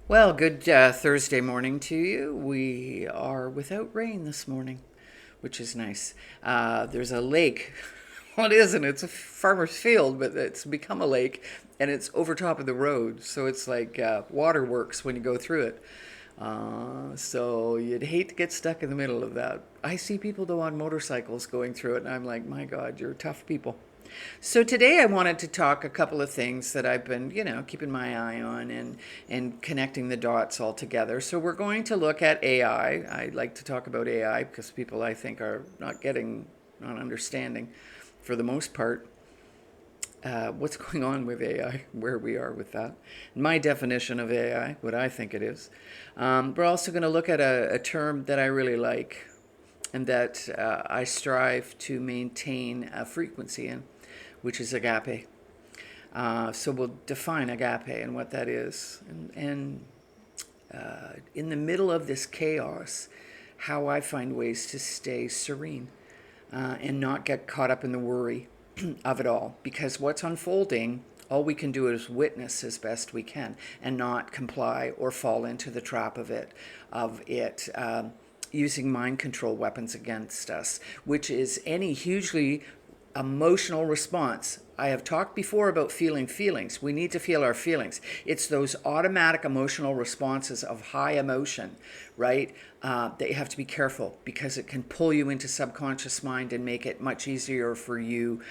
Well, good Thursday morning to you. We are without rain this morning, which is nice. There's a lake. Well, it isn't. It's a farmer's field, but it's become a lake, and it's over top of the road. So it's like waterworks when you go through it. So you'd hate to get stuck in the middle of that. I see people though on motorcycles going through it, and I'm like, my God, you're tough people. So today I wanted to talk a couple of things that I've been, keeping my eye on and connecting the dots all together. So we're going to look at AI. I like to talk about AI because people I think are not understanding for the most part what's going on with AI, where we are with that, my definition of AI, what I think it is. We're also going to look at a term that I really like and that I strive to maintain a frequency in, which is agape. So we'll define agape and what that is. And in the middle of this chaos, how I find ways to stay serene and not get caught up in the worry of it all. Because what's unfolding, all we can do is witness as best we can and not comply or fall into the trap of it using mind control weapons against us, which is any hugely emotional response. I have talked before about feeling feelings. We need to feel our feelings. It's those automatic emotional responses of high emotion, right? That you have to be careful because it can pull you into subconscious mind and make it much easier for you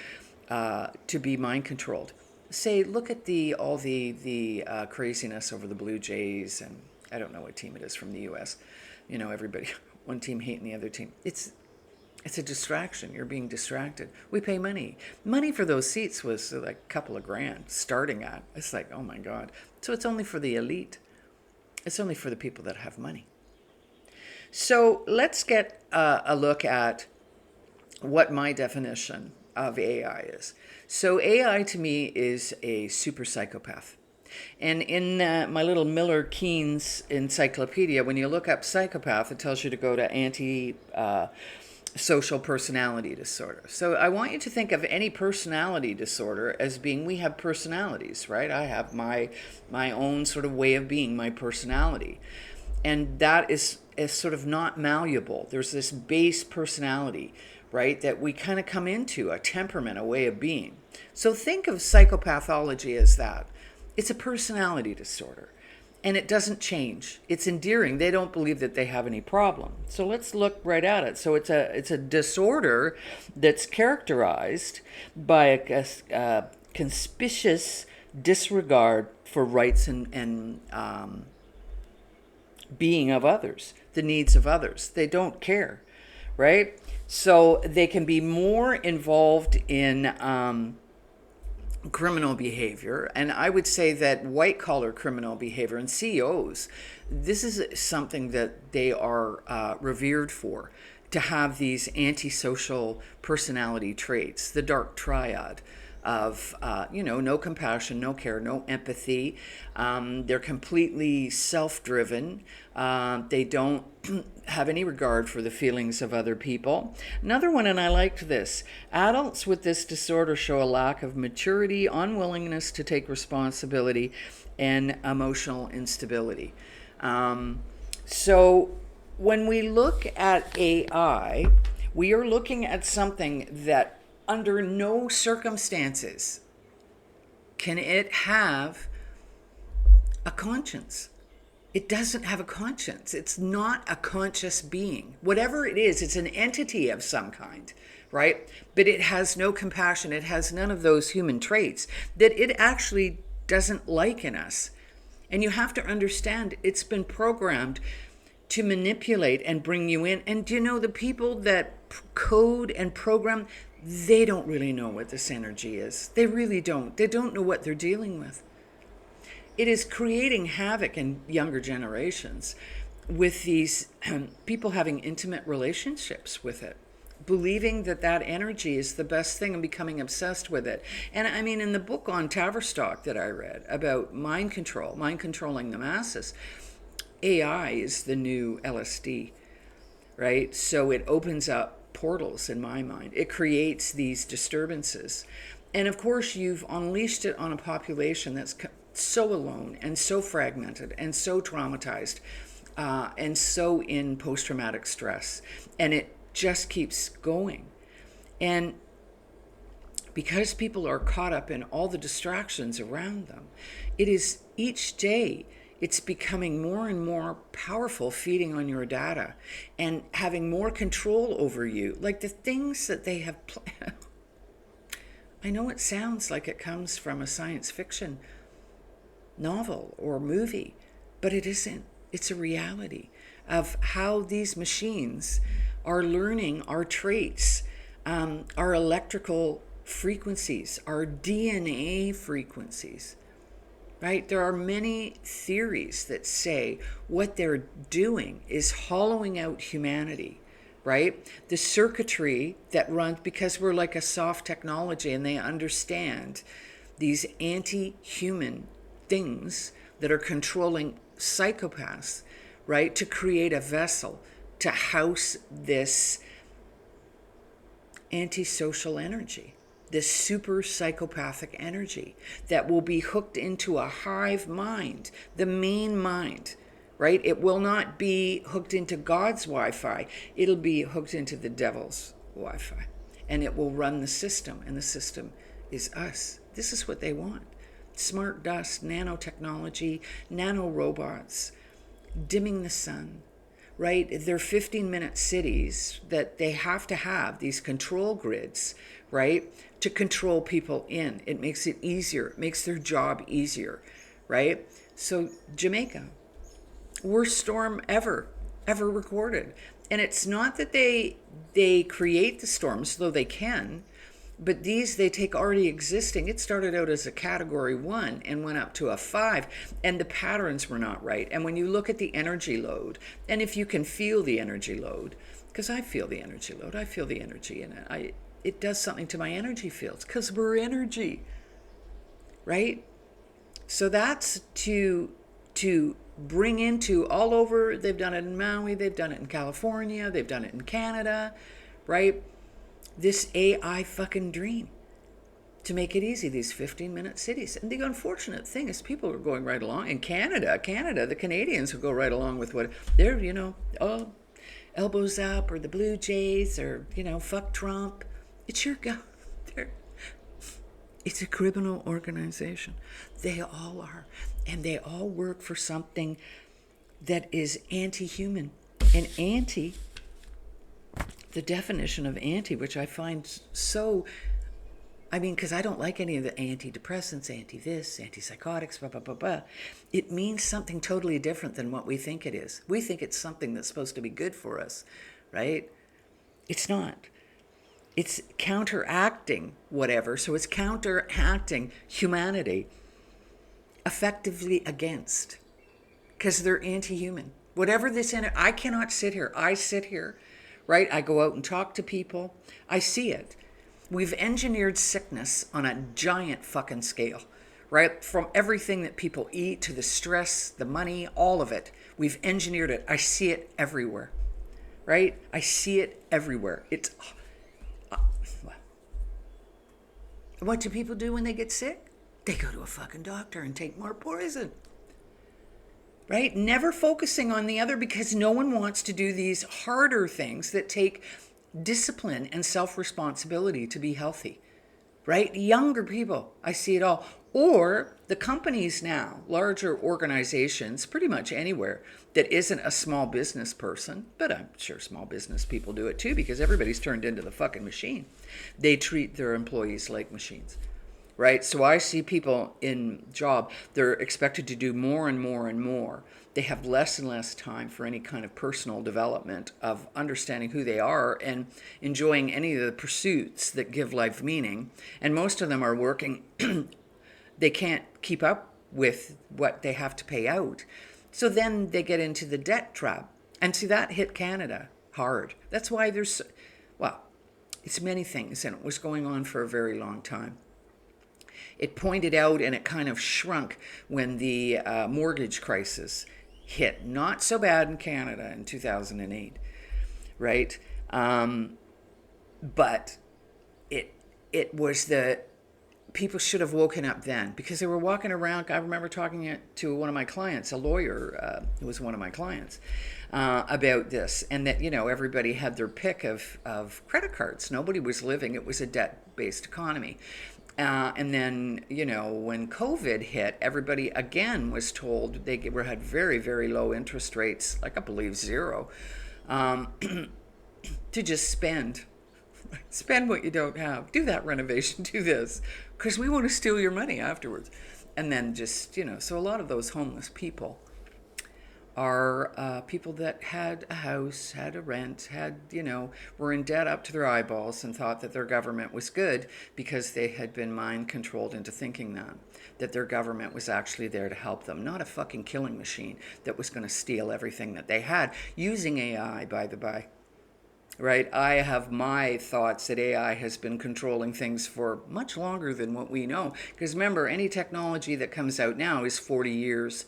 to be mind controlled. Say, look at all the craziness over the Blue Jays, and I don't know what team it is from the U.S. Everybody, one team hating the other team. It's a distraction. You're being distracted. We pay money. Money for those seats was like a couple of grand starting at. It's like, oh my God. So it's only for the elite. It's only for the people that have money. So let's get a look at what my definition of AI is. So AI to me is a super psychopath. And in my little Miller Keynes encyclopedia, when you look up psychopath, it tells you to go to social personality disorder. So I want you to think of any personality disorder as being, we have personalities, right? I have my own sort of way of being, my personality. And that is sort of not malleable. There's this base personality, right, that we kind of come into, a temperament, a way of being. So think of psychopathology as that. It's a personality disorder. And it doesn't change. It's endearing. They don't believe that they have any problem. So let's look right at it. So it's a disorder that's characterized by a conspicuous disregard for rights and being of others, the needs of others. They don't care, right? So they can be more involved in criminal behavior, and I would say that white collar criminal behavior and CEOs, this is something that they are revered for, to have these antisocial personality traits, the dark triad of no compassion, no care, no empathy. They're completely self-driven. They don't have any regard for the feelings of other people. Another one, and I liked this: adults with this disorder show a lack of maturity, unwillingness to take responsibility, and emotional instability. So when we look at AI, we are looking at something that under no circumstances can it have a conscience. It doesn't have a conscience. It's not a conscious being. Whatever it is, it's an entity of some kind, right? But it has no compassion. It has none of those human traits that it actually doesn't like in us. And you have to understand, it's been programmed to manipulate and bring you in. And the people that code and program, they don't really know what this energy is. They really don't. They don't know what they're dealing with. It is creating havoc in younger generations with these people having intimate relationships with it, believing that energy is the best thing and becoming obsessed with it. And I mean, in the book on Tavistock that I read about mind control, mind controlling the masses, AI is the new LSD, right? So it opens up portals in my mind. It creates these disturbances. And of course, you've unleashed it on a population that's so alone and so fragmented and so traumatized and so in post-traumatic stress. And it just keeps going. And because people are caught up in all the distractions around them, it is each day it's becoming more and more powerful, feeding on your data and having more control over you. Like the things that they have I know it sounds like it comes from a science fiction novel or movie, but it isn't. It's a reality of how these machines are learning our traits, our electrical frequencies, our DNA frequencies, right? There are many theories that say what they're doing is hollowing out humanity, right? The circuitry that runs, because we're like a soft technology and they understand these anti-human things that are controlling psychopaths, right? To create a vessel to house this antisocial energy, this super psychopathic energy that will be hooked into a hive mind, the main mind, right? It will not be hooked into God's Wi-Fi. It'll be hooked into the devil's Wi-Fi, and it will run the system, and the system is us. This is what they want. Smart dust, nanotechnology, nanorobots, dimming the sun, right? They're 15-minute cities that they have to have these control grids, right? To control people in. It makes it easier. It makes their job easier, right? So Jamaica, worst storm ever recorded. And it's not that they create the storms, though they can, but these they take already existing. It started out as a category 1 and went up to a 5, and the patterns were not right. And when you look at the energy load, and if you can feel the energy load, because I feel the energy load, I feel the energy in it. It does something to my energy fields because we're energy, right? So that's to bring into all over. They've done it in Maui, they've done it in California, they've done it in Canada, right? This AI fucking dream to make it easy, these 15-minute cities. And the unfortunate thing is people are going right along. In Canada, the Canadians will go right along with what they're, oh, elbows up, or the Blue Jays, or, fuck Trump. It's your guy. It's a criminal organization. They all are. And they all work for something that is anti-human. And the definition of anti, which I find so, because I don't like any of the antidepressants, anti-this, antipsychotics, blah, blah, blah, blah. It means something totally different than what we think it is. We think it's something that's supposed to be good for us, right? It's not. It's counteracting whatever. So it's counteracting humanity effectively against, because they're anti-human. Whatever this, I cannot sit here. I sit here, right? I go out and talk to people. I see it. We've engineered sickness on a giant fucking scale, right? From everything that people eat to the stress, the money, all of it. We've engineered it. I see it everywhere, right? I see it everywhere. It's, what do people do when they get sick? They go to a fucking doctor and take more poison. Right? Never focusing on the other, because no one wants to do these harder things that take discipline and self-responsibility to be healthy. Right? Younger people, I see it all. Or the companies now, larger organizations, pretty much anywhere that isn't a small business person, but I'm sure small business people do it too, because everybody's turned into the fucking machine. They treat their employees like machines. Right? So I see people in job, they're expected to do more and more and more. They have less and less time for any kind of personal development of understanding who they are and enjoying any of the pursuits that give life meaning. And most of them are working, they can't keep up with what they have to pay out. So then they get into the debt trap. And see, that hit Canada hard. That's why it's many things, and it was going on for a very long time. It pointed out, and it kind of shrunk when the mortgage crisis hit. Not so bad in Canada in 2008, right? But it was the people should have woken up then, because they were walking around. I remember talking to one of my clients, a lawyer who was one of my clients, about this, and that, everybody had their pick of credit cards. Nobody was living. It was a debt-based economy. And then, when COVID hit, everybody again was told they had very, very low interest rates, like I believe zero, to just spend. Spend what you don't have. Do that renovation. Do this. Because we want to steal your money afterwards. And then just, so a lot of those homeless people are people that had a house, had a rent, were in debt up to their eyeballs and thought that their government was good because they had been mind controlled into thinking that their government was actually there to help them, not a fucking killing machine that was going to steal everything that they had, using AI, by the by. Right? I have my thoughts that AI has been controlling things for much longer than what we know. Because remember, any technology that comes out now is 40 years.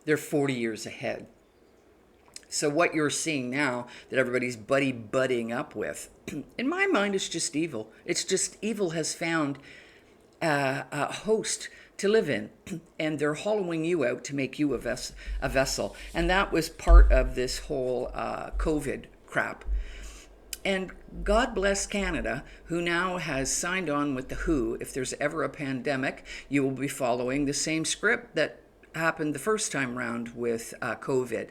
They're 40 years ahead. So what you're seeing now that everybody's buddying up with, in my mind, is just evil. It's just evil has found a host to live in, and they're hollowing you out to make you a vessel. And that was part of this whole COVID crap. And God bless Canada, who now has signed on with the WHO. If there's ever a pandemic, you will be following the same script that happened the first time round with COVID.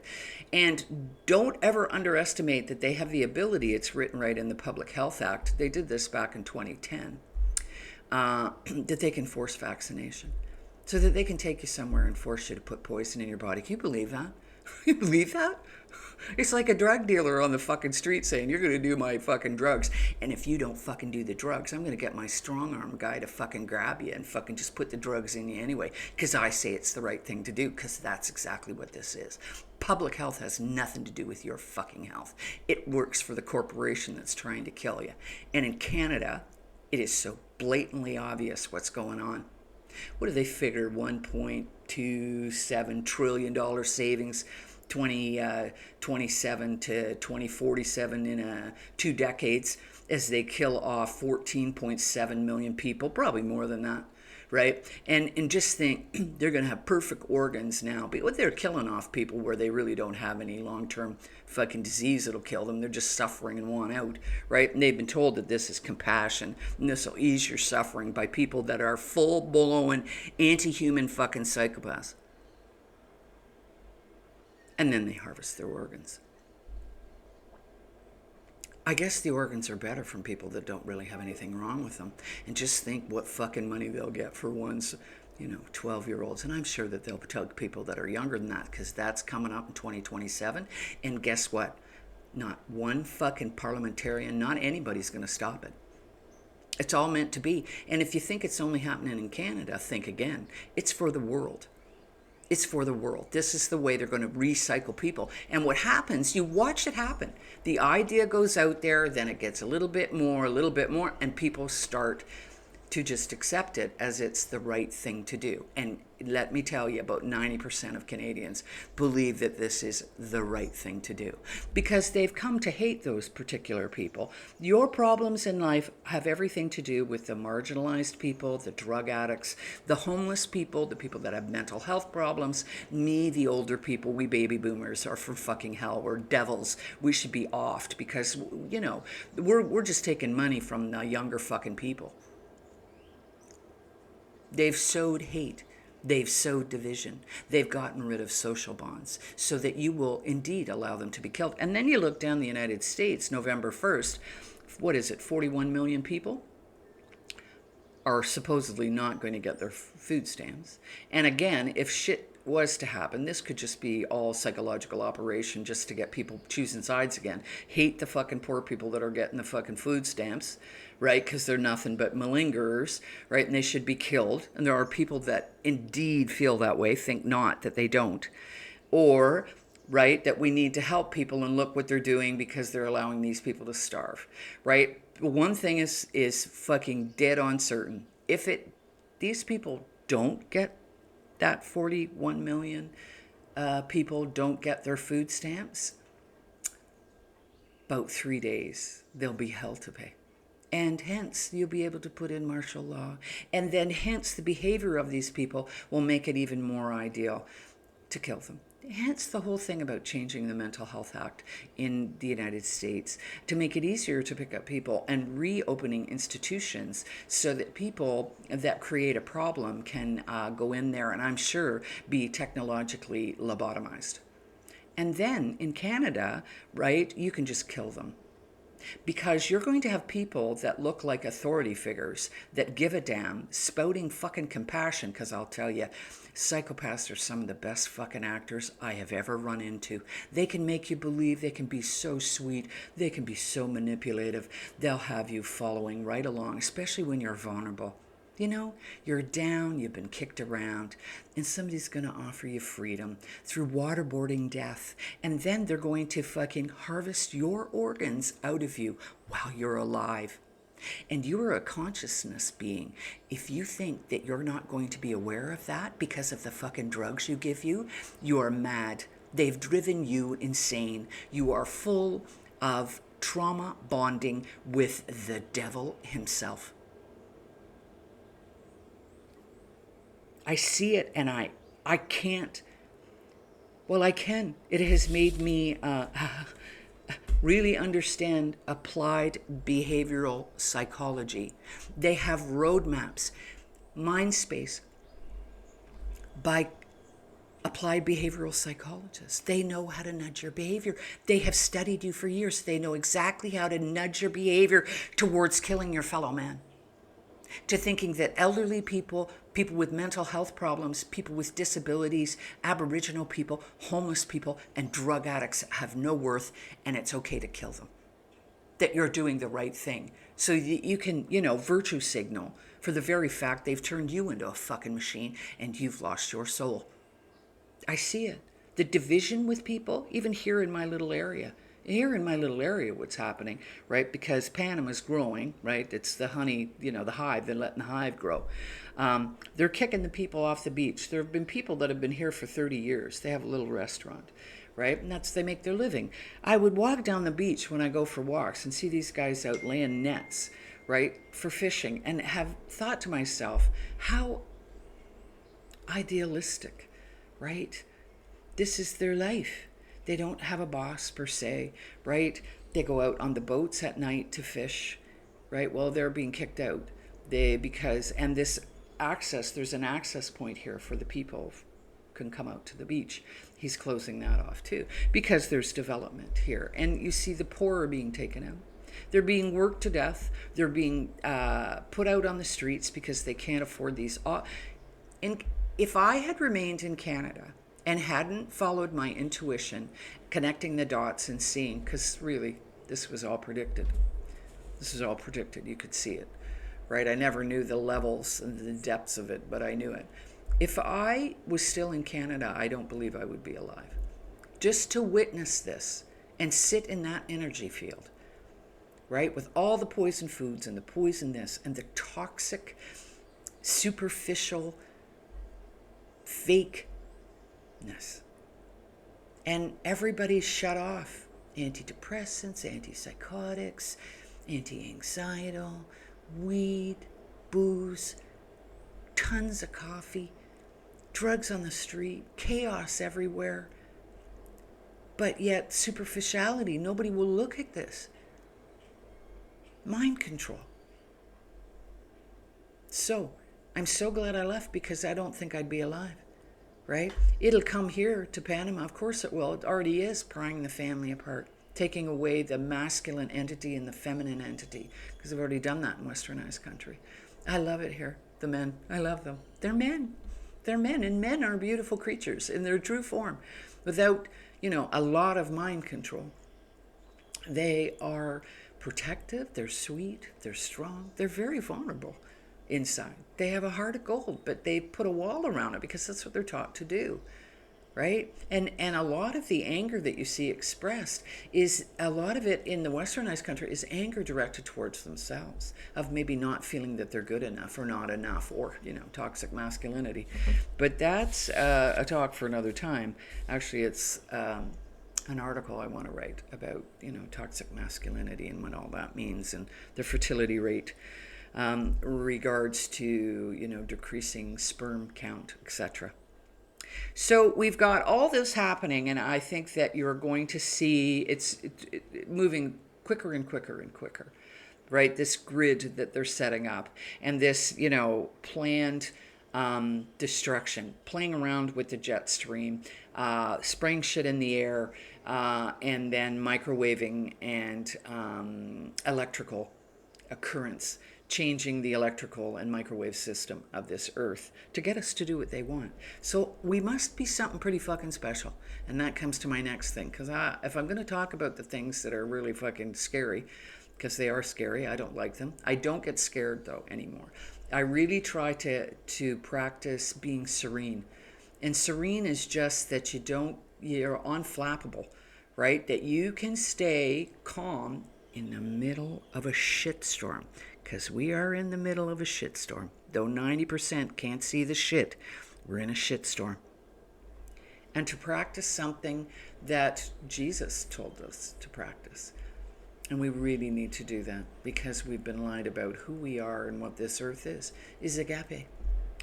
And don't ever underestimate that they have the ability, it's written right in the Public Health Act, they did this back in 2010, that they can force vaccination. So that they can take you somewhere and force you to put poison in your body. Can you believe that? Can you believe that? It's like a drug dealer on the fucking street saying, you're going to do my fucking drugs. And if you don't fucking do the drugs, I'm going to get my strong arm guy to fucking grab you and fucking just put the drugs in you anyway. Because I say it's the right thing to do, because that's exactly what this is. Public health has nothing to do with your fucking health. It works for the corporation that's trying to kill you. And in Canada, it is so blatantly obvious what's going on. What do they figure? $1.27 trillion savings 2027 to 2047 in 2 decades as they kill off 14.7 million people, probably more than that, right? And just think, they're going to have perfect organs now. But they're killing off people where they really don't have any long-term fucking disease that'll kill them. They're just suffering and want out, right? And they've been told that this is compassion and this will ease your suffering by people that are full-blown anti-human fucking psychopaths. And then they harvest their organs. I guess the organs are better from people that don't really have anything wrong with them. And just think what fucking money they'll get for one's, 12-year-olds. And I'm sure that they'll tell people that are younger than that, because that's coming up in 2027. And guess what? Not one fucking parliamentarian, not anybody's going to stop it. It's all meant to be. And if you think it's only happening in Canada, think again. It's for the world. It's for the world. This is the way they're going to recycle people. And what happens, you watch it happen. The idea goes out there, then it gets a little bit more, and people start to just accept it as it's the right thing to do. And let me tell you, about 90% of Canadians believe that this is the right thing to do, because they've come to hate those particular people. Your problems in life have everything to do with the marginalized people, the drug addicts, the homeless people, the people that have mental health problems. Me, the older people, we baby boomers are from fucking hell. We're devils. We should be offed because, we're just taking money from the younger fucking people. They've sowed hate. They've sowed division. They've gotten rid of social bonds so that you will indeed allow them to be killed. And then you look down the United States, November 1st, 41 million people are supposedly not going to get their food stamps. And again, if shit was to happen, this could just be all psychological operation just to get people choosing sides again. Hate the fucking poor people that are getting the fucking food stamps, right? Because they're nothing but malingerers, right? And they should be killed. And there are people that indeed feel that way, think not that they don't. Or, right, that we need to help people and look what they're doing because they're allowing these people to starve, right? One thing is fucking dead on certain. If these people don't get that 41 million people don't get their food stamps, about 3 days, there'll be hell to pay. And hence, you'll be able to put in martial law. And then hence, the behavior of these people will make it even more ideal to kill them. Hence the whole thing about changing the Mental Health Act in the United States to make it easier to pick up people and reopening institutions so that people that create a problem can go in there and I'm sure be technologically lobotomized. And then in Canada, right, you can just kill them. Because you're going to have people that look like authority figures that give a damn, spouting fucking compassion. Because I'll tell you, psychopaths are some of the best fucking actors I have ever run into. They can make you believe, they can be so sweet, they can be so manipulative. They'll have you following right along, especially when you're vulnerable. You know, you're down, you've been kicked around, and somebody's going to offer you freedom through waterboarding death. And then they're going to fucking harvest your organs out of you while you're alive. And you are a consciousness being. If you think that you're not going to be aware of that because of the fucking drugs you give you, you are mad. They've driven you insane. You are full of trauma bonding with the devil himself. I see it and I can't. Well, I can. It has made me really understand applied behavioral psychology. They have roadmaps, mind space, by applied behavioral psychologists. They know how to nudge your behavior. They have studied you for years. They know exactly how to nudge your behavior towards killing your fellow man. To thinking that elderly people, people with mental health problems, people with disabilities, Aboriginal people, homeless people, and drug addicts have no worth and it's okay to kill them. That you're doing the right thing. So you can, virtue signal for the very fact they've turned you into a fucking machine and you've lost your soul. I see it. The division with people, even here in my little area. Here in my little area, what's happening, right? Because Panama's growing, right? It's the honey, the hive. They're letting the hive grow. They're kicking the people off the beach. There have been people that have been here for 30 years. They have a little restaurant, right? And they make their living. I would walk down the beach when I go for walks and see these guys out laying nets, right, for fishing, and have thought to myself, how idealistic, right? This is their life. They don't have a boss per se, right? They go out on the boats at night to fish, right? Well, they're being kicked out. And this access, there's an access point here for the people can come out to the beach. He's closing that off too, because there's development here. And you see the poor are being taken out. They're being worked to death. They're being put out on the streets because they can't afford these. If I had remained in Canada, and hadn't followed my intuition, connecting the dots and seeing, because really, this was all predicted. This is all predicted. You could see it, right? I never knew the levels and the depths of it, but I knew it. If I was still in Canada, I don't believe I would be alive. Just to witness this and sit in that energy field, right? With all the poison foods and the poison this and the toxic, superficial, fake, and everybody's shut off. Antidepressants, antipsychotics, anti-anxietal, weed, booze, tons of coffee, drugs on the street, chaos everywhere. But yet superficiality, nobody will look at this. Mind control. So, I'm so glad I left because I don't think I'd be alive. Right? It'll come here to Panama. Of course it will. It already is prying the family apart, taking away the masculine entity and the feminine entity, because they've already done that in westernized country. I love it here. The men, I love them. They're men. They're men, and men are beautiful creatures in their true form, without, a lot of mind control. They are protective, they're sweet, they're strong, they're very vulnerable. Inside, they have a heart of gold, but they put a wall around it because that's what they're taught to do, right? And a lot of the anger that you see expressed is, a lot of it in the westernized country is anger directed towards themselves, of maybe not feeling that they're good enough or not enough, or toxic masculinity. But that's a talk for another time. Actually, it's an article I want to write about, toxic masculinity and what all that means, and the fertility rate, regards to, decreasing sperm count, etc. So we've got all this happening, and I think that you're going to see it moving quicker and quicker and quicker, right? This grid that they're setting up, and this, planned destruction, playing around with the jet stream, spraying shit in the air, and then microwaving and electrical occurrence, changing the electrical and microwave system of this earth to get us to do what they want. So we must be something pretty fucking special. And that comes to my next thing. Because if I'm going to talk about the things that are really fucking scary, because they are scary, I don't like them. I don't get scared, though, anymore. I really try to practice being serene. And serene is just that you're unflappable, right? That you can stay calm in the middle of a shitstorm, because we are in the middle of a shitstorm. Though 90% can't see the shit, we're in a shitstorm. And to practice something that Jesus told us to practice. And we really need to do that, because we've been lied about who we are and what this earth is agape.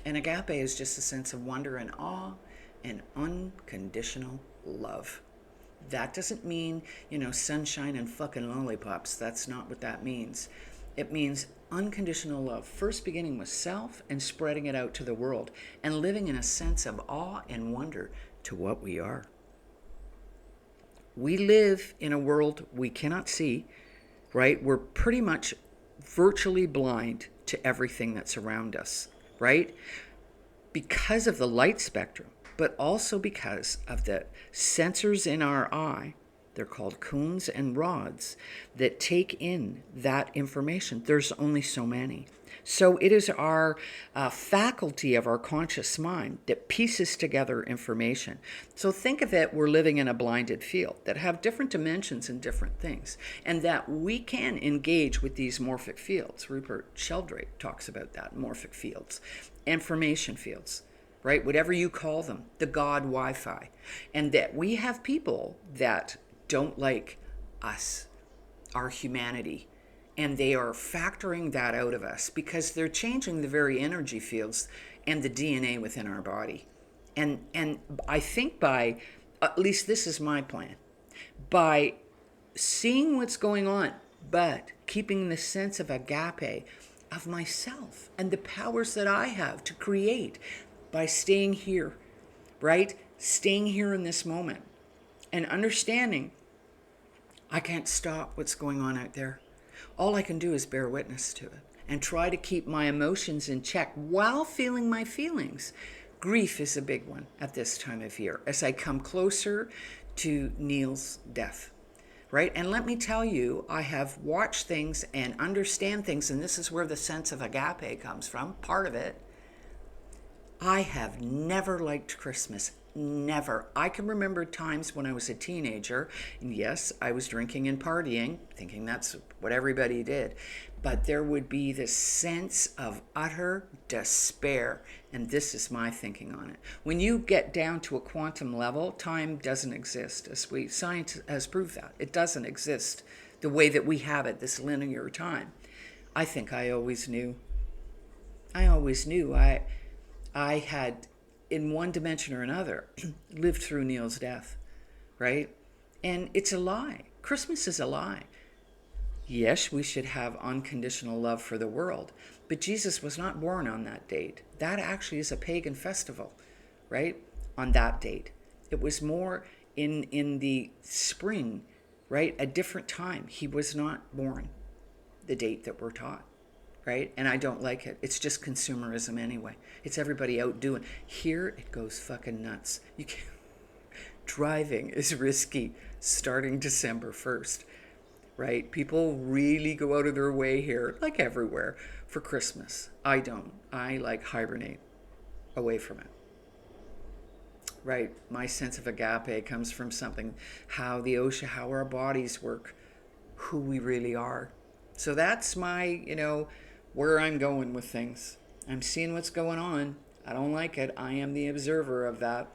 And agape is just a sense of wonder and awe and unconditional love. That doesn't mean, sunshine and fucking lollipops. That's not what that means. It means unconditional love, first beginning with self and spreading it out to the world, and living in a sense of awe and wonder to what we are. We live in a world we cannot see, right? We're pretty much virtually blind to everything that's around us, right? Because of the light spectrum, but also because of the sensors in our eye. They're called cones and rods that take in that information. There's only so many. So it is our faculty of our conscious mind that pieces together information. So think of it, we're living in a blinded field that have different dimensions and different things, and that we can engage with these morphic fields. Rupert Sheldrake talks about that, morphic fields, information fields, right? Whatever you call them, the God Wi-Fi. And that we have people that don't like us, our humanity, and they are factoring that out of us because they're changing the very energy fields and the DNA within our body. And I think by, at least this is my plan, by seeing what's going on, but keeping the sense of agape of myself and the powers that I have to create by staying here, right? Staying here in this moment and understanding I can't stop what's going on out there. All I can do is bear witness to it and try to keep my emotions in check while feeling my feelings. Grief is a big one at this time of year as I come closer to Neil's death, right? And let me tell you, I have watched things and understand things, and this is where the sense of agape comes from, part of it. I have never liked Christmas. Never. I can remember times when I was a teenager, and yes, I was drinking and partying, thinking that's what everybody did. But there would be this sense of utter despair, and this is my thinking on it. When you get down to a quantum level, time doesn't exist. Science has proved that. It doesn't exist the way that we have it, this linear time. I think I always knew. I had, in one dimension or another, lived through Neil's death, right? And it's a lie. Christmas is a lie. Yes, we should have unconditional love for the world, but Jesus was not born on that date. That actually is a pagan festival, right? On that date. It was more in the spring, right? A different time. He was not born the date that we're taught. Right? And I don't like it. It's just consumerism anyway. It's everybody out doing. Here it goes fucking nuts. You can't. Driving is risky starting December 1st, right? People really go out of their way here, like everywhere, for Christmas. I don't. I hibernate away from it. Right? My sense of agape comes from something, how our bodies work, who we really are. So that's my, where I'm going with things. I'm seeing what's going on. I don't like it. I am the observer of that,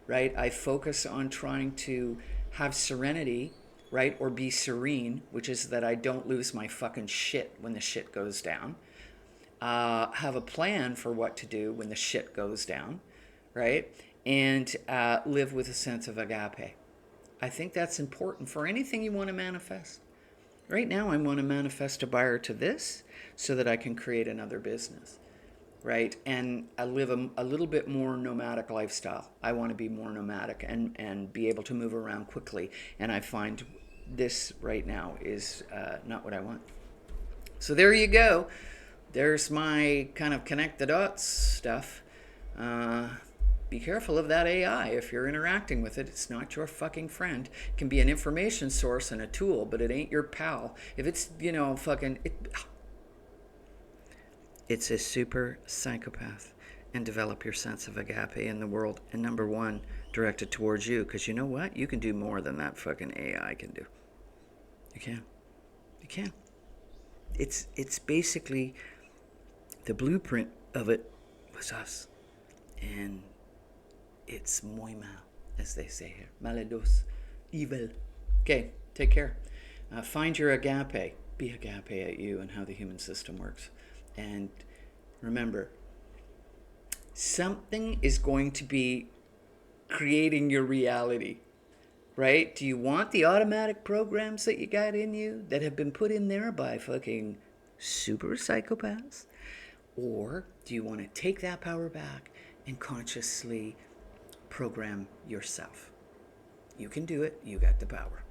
right? I focus on trying to have serenity, right? Or be serene, which is that I don't lose my fucking shit when the shit goes down. Have a plan for what to do when the shit goes down, right? And live with a sense of agape. I think that's important for anything you want to manifest. Right now, I want to manifest a buyer to this so that I can create another business, right? And I live a little bit more nomadic lifestyle. I want to be more nomadic and be able to move around quickly. And I find this right now is not what I want. So there you go. There's my kind of connect the dots stuff. Be careful of that AI. If you're interacting with it, it's not your fucking friend. It can be an information source and a tool, but it ain't your pal. If it's, it's a super psychopath. And develop your sense of agape in the world. And number one, direct it towards you. Because you know what? You can do more than that fucking AI can do. You can. You can. It's basically the blueprint of it was us. And it's muy mal, as they say here. Maledos. Evil. Okay, take care. Find your agape. Be agape at you and how the human system works. And remember, something is going to be creating your reality, right? Do you want the automatic programs that you got in you that have been put in there by fucking super psychopaths? Or do you want to take that power back and consciously program yourself? You can do it. You got the power.